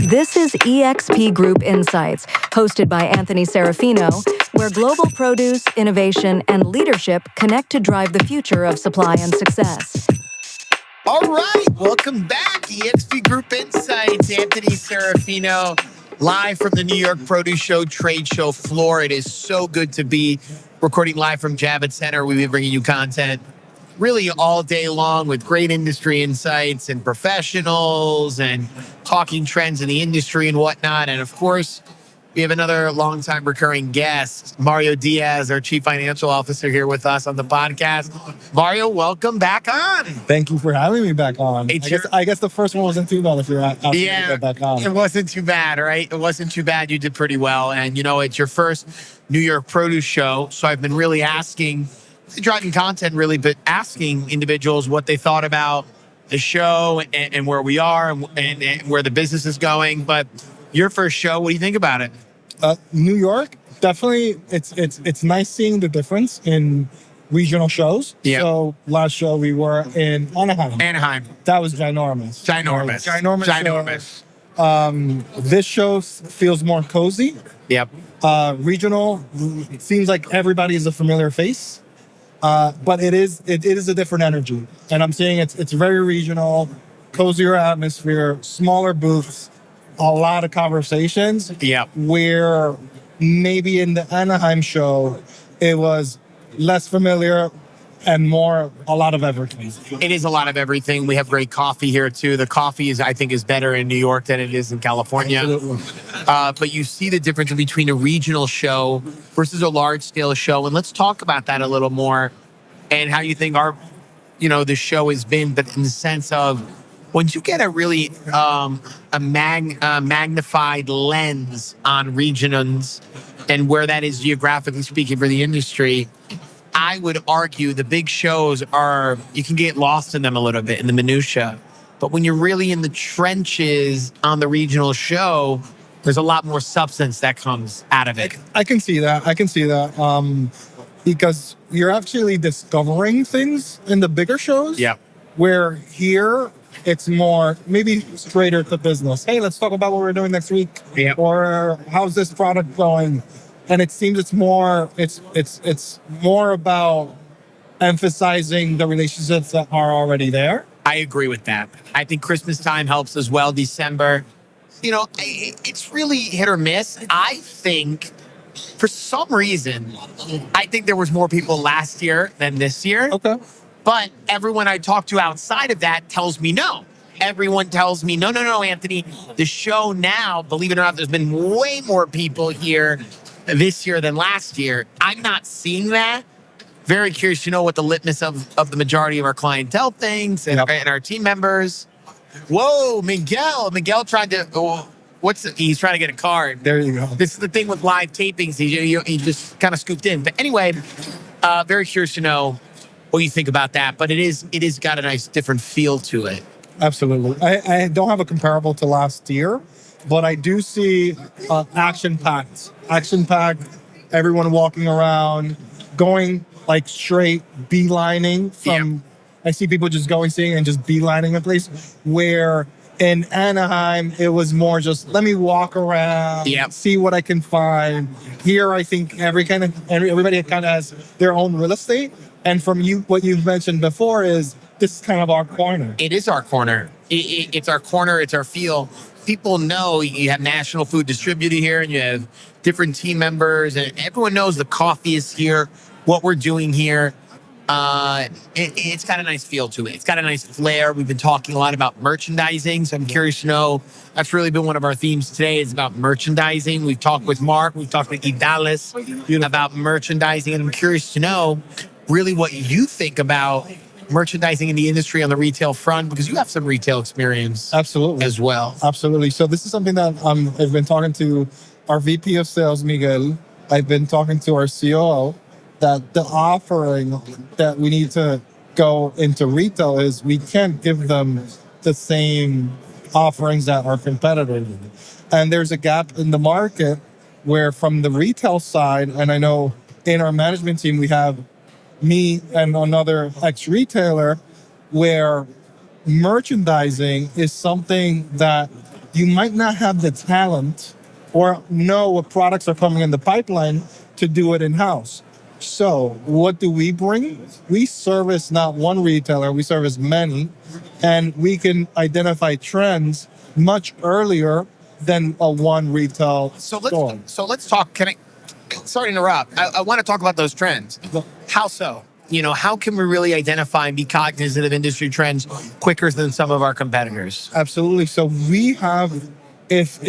This is eXp Group Insights, hosted by Anthony Serafino, where global produce, innovation, and leadership connect to drive the future of supply and success. All right, welcome back. eXp Group Insights, Anthony Serafino, live from the New York Produce Show trade show floor. It is so good to be recording live from Javits Center. We've been bringing you content really all day long with great industry insights and professionals and talking trends in the industry and whatnot. And of course, we have another longtime recurring guest, Mario Diaz, our Chief Financial Officer, here with us on the podcast. Mario, welcome back on. Thank you for having me back on. I guess the first one wasn't too bad if you're asking me to get back on. It wasn't too bad, right? It wasn't too bad. You did pretty well. And, you know, it's your first New York Produce Show. So I've been really driving content really, but asking individuals what they thought about the show and where we are and where the business is going. But your first show, what do you think about it? New York, definitely. It's nice seeing the difference in regional shows. Yeah. So last show we were in Anaheim. That was ginormous. This show feels more cozy. Yep. Regional, it seems like everybody is a familiar face. But it is a different energy. And I'm saying it's very regional, cozier atmosphere, smaller booths, a lot of conversations. Yeah. Where maybe in the Anaheim show, it was less familiar and more a lot of everything. It is a lot of everything. We have great coffee here too. The coffee I think is better in New York than it is in California. Absolutely. But you see the difference between a regional show versus a large scale show. And let's talk about that a little more and how you think the show has been, but in the sense of once you get a really magnified lens on regions and where that is geographically speaking for the industry, I would argue the big shows you can get lost in them a little bit in the minutia. But when you're really in the trenches on the regional show, there's a lot more substance that comes out of it. I can see that. Because you're actually discovering things in the bigger shows. Yeah. Where here, it's more maybe straighter to business. Hey, let's talk about what we're doing next week. Yeah. Or how's this product going? And it seems it's more about emphasizing the relationships that are already there. I agree with that. I think Christmas time helps as well, December. It's really hit or miss. I think for some reason, I think there was more people last year than this year. Okay. But everyone I talk to outside of that tells me no. Everyone tells me, no, Anthony. The show now, believe it or not, there's been way more people here this year than last year. I'm not seeing that. Very curious to know what the litmus of the majority of our clientele thinks and our team members. Whoa, Miguel tried to... he's trying to get a card. There you go. This is the thing with live tapings. He just kind of scooped in. But anyway, very curious to know what you think about that. But it is got a nice different feel to it. Absolutely. I don't have a comparable to last year, but I do see action-packed, everyone walking around, going like straight, beelining from... Yep. I see people just seeing and just beelining a place where... In Anaheim, it was more just let me walk around, see what I can find. Here, I think everybody kind of has their own real estate. And from what you've mentioned before is this is kind of our corner. It is our corner. It's our corner. It's our feel. People know you have national food distributed here, and you have different team members, and everyone knows the coffee is here. What we're doing here. It's got a nice feel to it. It's got a nice flair. We've been talking a lot about merchandising, so I'm curious to know. That's really been one of our themes today is about merchandising. We've talked with Mark. We've talked with Dallas about merchandising, and I'm curious to know really what you think about merchandising in the industry on the retail front, because you have some retail experience as well. Absolutely. So this is something that I've been talking to our VP of Sales, Miguel. I've been talking to our COO. That the offering that we need to go into retail is we can't give them the same offerings that our competitors. And there's a gap in the market where from the retail side, and I know in our management team, we have me and another ex-retailer where merchandising is something that you might not have the talent or know what products are coming in the pipeline to do it in-house. So what do we bring? We service not one retailer, we service many, and we can identify trends much earlier than a one retail store. So let's talk. Sorry to interrupt. I want to talk about those trends. How so? How can we really identify and be cognizant of industry trends quicker than some of our competitors? Absolutely. So we have, if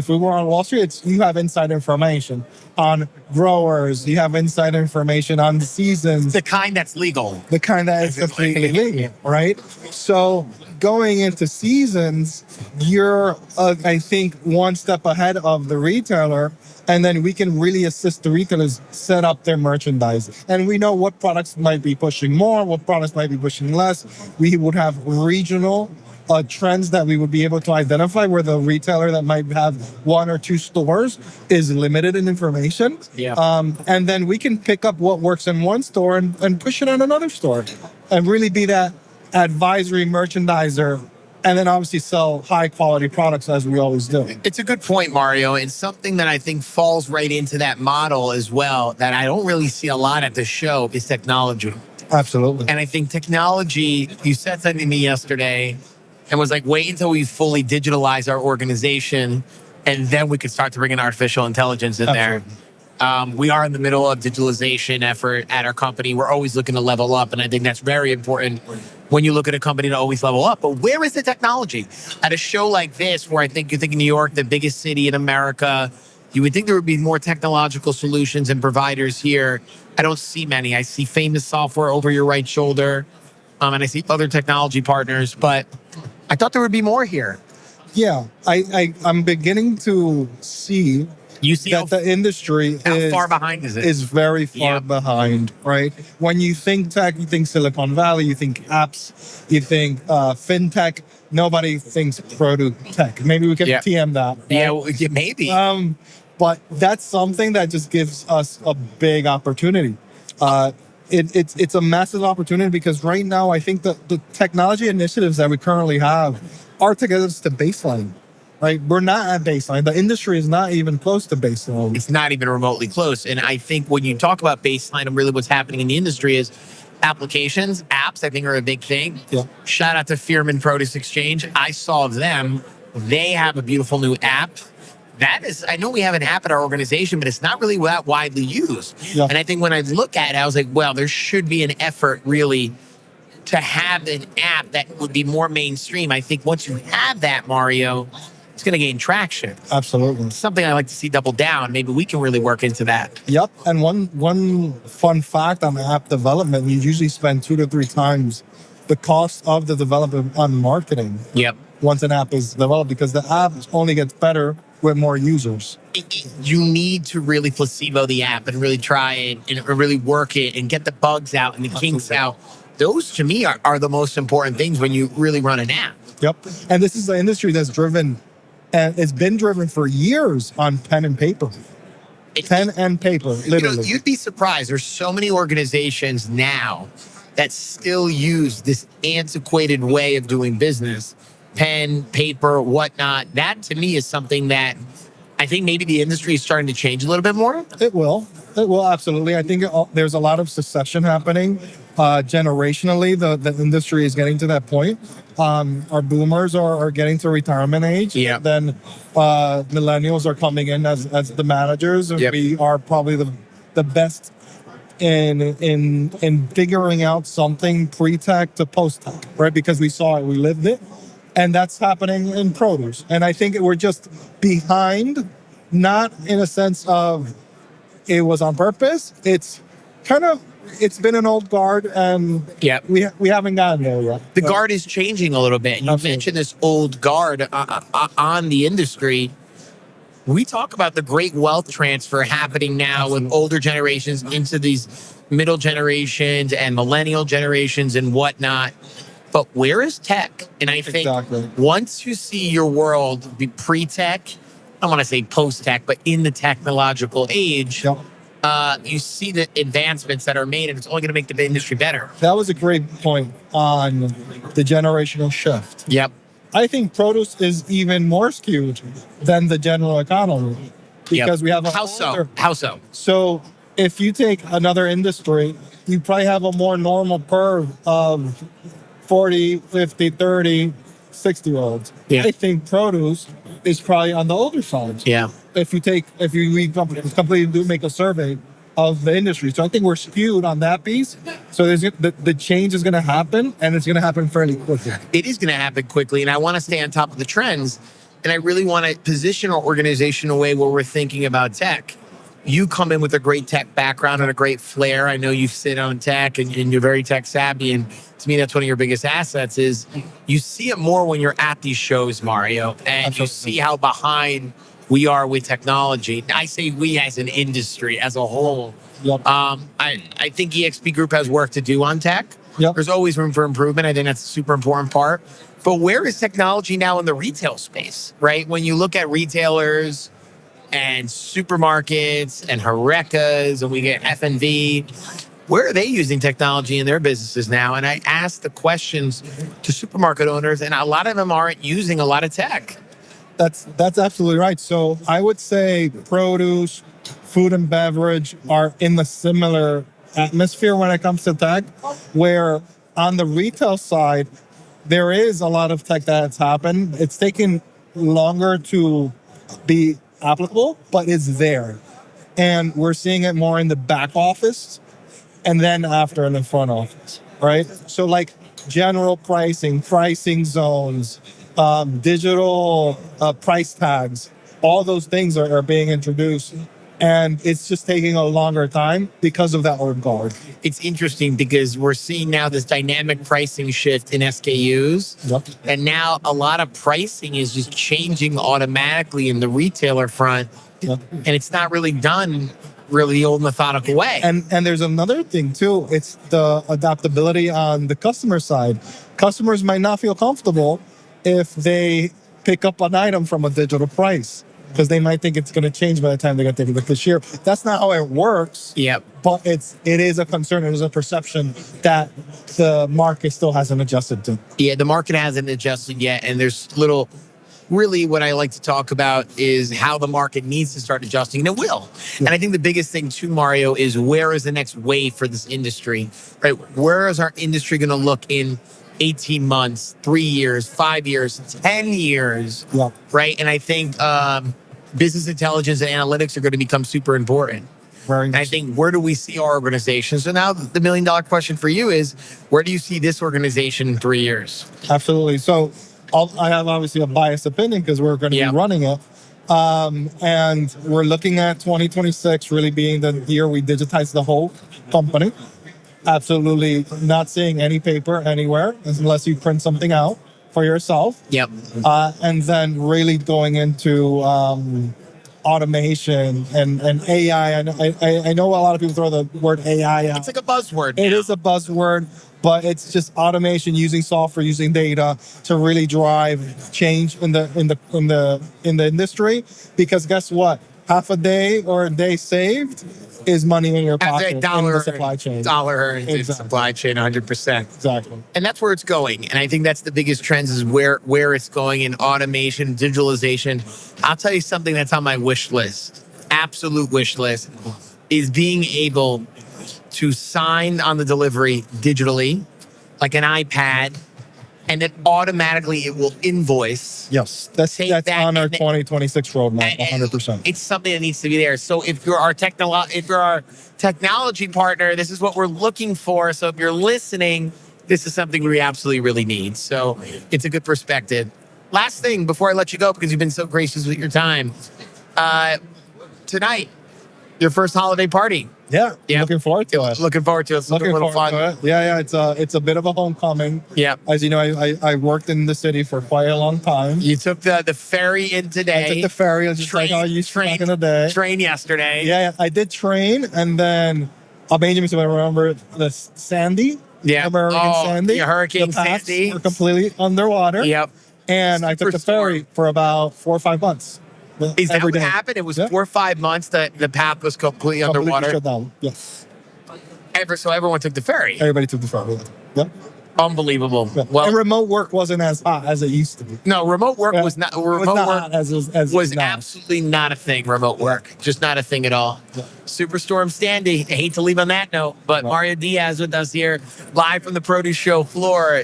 we were on Wall Street, you have inside information on growers. You have inside information on seasons. The kind that's legal. The kind that is completely legal, right? So going into seasons, you're, I think, one step ahead of the retailer. And then we can really assist the retailers set up their merchandise. And we know what products might be pushing more, what products might be pushing less. We would have regional trends that we would be able to identify where the retailer that might have one or two stores is limited in information. Yeah. And then we can pick up what works in one store and push it on another store and really be that advisory merchandiser, and then obviously sell high quality products as we always do. It's a good point, Mario, and something that I think falls right into that model as well that I don't really see a lot at the show is technology. Absolutely. And I think technology, you said something to me yesterday and was like, wait until we fully digitalize our organization and then we could start to bring in artificial intelligence in there. We are in the middle of digitalization effort at our company. We're always looking to level up. And I think that's very important when you look at a company to always level up. But where is the technology? At a show like this, where I think you think New York, the biggest city in America, you would think there would be more technological solutions and providers here. I don't see many. I see Famous Software over your right shoulder. And I see other technology partners, but I thought there would be more here. Yeah, I'm beginning to see that the industry how far behind is it? Is very far behind, right? When you think tech, you think Silicon Valley, you think apps, you think fintech. Nobody thinks product tech. Maybe we can TM that. Right? Yeah, maybe. But that's something that just gives us a big opportunity. It's a massive opportunity because right now I think that the technology initiatives that we currently have are to get us to baseline. Right, we're not at baseline. The industry is not even close to baseline. It's not even remotely close. And I think when you talk about baseline and really what's happening in the industry is applications, apps, I think are a big thing. Yeah. Shout out to Fearman Produce Exchange. I saw them. They have a beautiful new app. That is, I know we have an app at our organization, but it's not really that widely used. Yeah. And I think when I look at it, I was like, well, there should be an effort really to have an app that would be more mainstream. I think once you have that, Mario, it's going to gain traction. Absolutely. Something I like to see double down. Maybe we can really work into that. Yep. And one fun fact on app development, you usually spend 2 to 3 times the cost of the development on marketing. Yep. Once an app is developed, because the app only gets better with more users. You need to really placebo the app and really try it and really work it and get the bugs out and the kinks out. Those to me are the most important things when you really run an app. Yep. And this is the industry that's driven, and it's been driven for years on pen and paper. Pen and paper, literally. You'd be surprised. There's so many organizations now that still use this antiquated way of doing business. Pen, paper, whatnot. That to me is something that I think maybe the industry is starting to change a little bit more. It will. It will, absolutely. I think there's a lot of succession happening. Generationally, the industry is getting to that point. Our boomers are getting to retirement age. Yeah. Then millennials are coming in as the managers. And we are probably the best in figuring out something pre-tech to post-tech, right? Because we saw it, we lived it. And that's happening in produce. And I think we're just behind, not in a sense of it was on purpose. It's been an old guard, and we haven't gotten there yet. The guard is changing a little bit. You mentioned this old guard on the industry. We talk about the great wealth transfer happening now with older generations into these middle generations and millennial generations and whatnot. But where is tech? And I think once you see your world be pre-tech, I don't want to say post-tech, but in the technological age, you see the advancements that are made, and it's only going to make the industry better. That was a great point on the generational shift. Yep. I think produce is even more skewed than the general economy because we have a How so? How so? So if you take another industry, you probably have a more normal curve of 40, 50, 30, 60-year-olds. Yeah. I think produce is probably on the older side. Yeah. If we completely do make a survey of the industry. So I think we're skewed on that piece. So the change is going to happen, and it's going to happen fairly quickly. It is going to happen quickly, and I want to stay on top of the trends. And I really want to position our organization in a way where we're thinking about tech. You come in with a great tech background and a great flair. I know you sit on tech and you're very tech savvy. And to me, that's one of your biggest assets is you see it more when you're at these shows, Mario, and you see how behind we are with technology. I say we as an industry, as a whole. Yep. I think EXP Group has work to do on tech. Yep. There's always room for improvement. I think that's a super important part. But where is technology now in the retail space, right? When you look at retailers and supermarkets and Horecas and we get F&B, where are they using technology in their businesses now? And I ask the questions to supermarket owners, and a lot of them aren't using a lot of tech. That's absolutely right. So I would say produce, food and beverage are in the similar atmosphere when it comes to tech, where on the retail side, there is a lot of tech that's happened. It's taken longer to be applicable, but it's there. And we're seeing it more in the back office and then after in the front office, right? So like general pricing zones, digital price tags, all those things are being introduced. And it's just taking a longer time because of that old guard. It's interesting because we're seeing now this dynamic pricing shift in SKUs. Yep. And now a lot of pricing is just changing automatically in the retailer front. Yep. And it's not really done the old methodical way. And there's another thing too. It's the adaptability on the customer side. Customers might not feel comfortable if they pick up an item from a digital price, because they might think it's going to change by the time they get to the cashier. That's not how it works. Yep. But it is a concern. It is a perception that the market still hasn't adjusted to. Yeah, the market hasn't adjusted yet. And there's really what I like to talk about is how the market needs to start adjusting, and it will. Yeah. And I think the biggest thing too, Mario, is where is the next wave for this industry, right? Where is our industry going to look in 18 months, 3 years, 5 years, 10 years, yeah. Right? And I think business intelligence and analytics are going to become super important. And I think, where do we see our organization? So now the $1 million question for you is, where do you see this organization in 3 years? Absolutely. So I have obviously a biased opinion because we're going to be running it. And we're looking at 2026 really being the year we digitize the whole company. Absolutely not seeing any paper anywhere unless you print something out for yourself. Yep. And then really going into automation and AI. I know a lot of people throw the word AI out. It's like a buzzword. It is a buzzword, but it's just automation, using software, using data to really drive change in the industry. Because guess what? Half a day or a day saved is money in your pocket in the supply chain. Dollar earned in supply chain, 100%. Exactly. And that's where it's going. And I think that's the biggest trends is where it's going in automation, digitalization. I'll tell you something that's on my wish list, absolute wish list, is being able to sign on the delivery digitally, like an iPad, and then automatically it will invoice. Yes, that's on our 2026 roadmap, 100%. It's something that needs to be there. So if you're our technology partner, this is what we're looking for. So if you're listening, this is something we absolutely really need. So it's a good perspective. Last thing before I let you go, because you've been so gracious with your time. Tonight, your first holiday party. Yeah, looking forward to it. Looking forward to it. It's looking a little fun. Yeah, it's a bit of a homecoming. Yeah. As you know, I worked in the city for quite a long time. You took the ferry in today. I took the ferry. I was just like how I used to back in the day. Train yesterday. Yeah, I did train, and then Benjamin said, I remember the Sandy. Yeah. Hurricane Sandy. Yeah, Hurricane the paths Sandy. were completely underwater. Yep. And I took the ferry for about 4 or 5 months. Is that what happened? It was 4 or 5 months that the path was completely underwater? Shut down. Yes. So everyone took the ferry? Everybody took the ferry. Yep. Unbelievable. And Well, remote work wasn't as hot as it used to be. no, remote work was not. It Remote was not work hot as it was is now. absolutely not a thing. Remote work, just not a thing at all. Superstorm Standy. I hate to leave on that note, but Mario Diaz with us here, live from the Produce Show floor,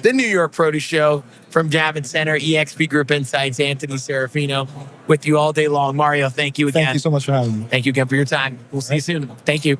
the New York Produce Show from Javits Center, EXP Group Insights. Anthony Serafino with you all day long. Mario, thank you again. Thank you so much for having me. Thank you again for your time. We'll see you soon. Thank you.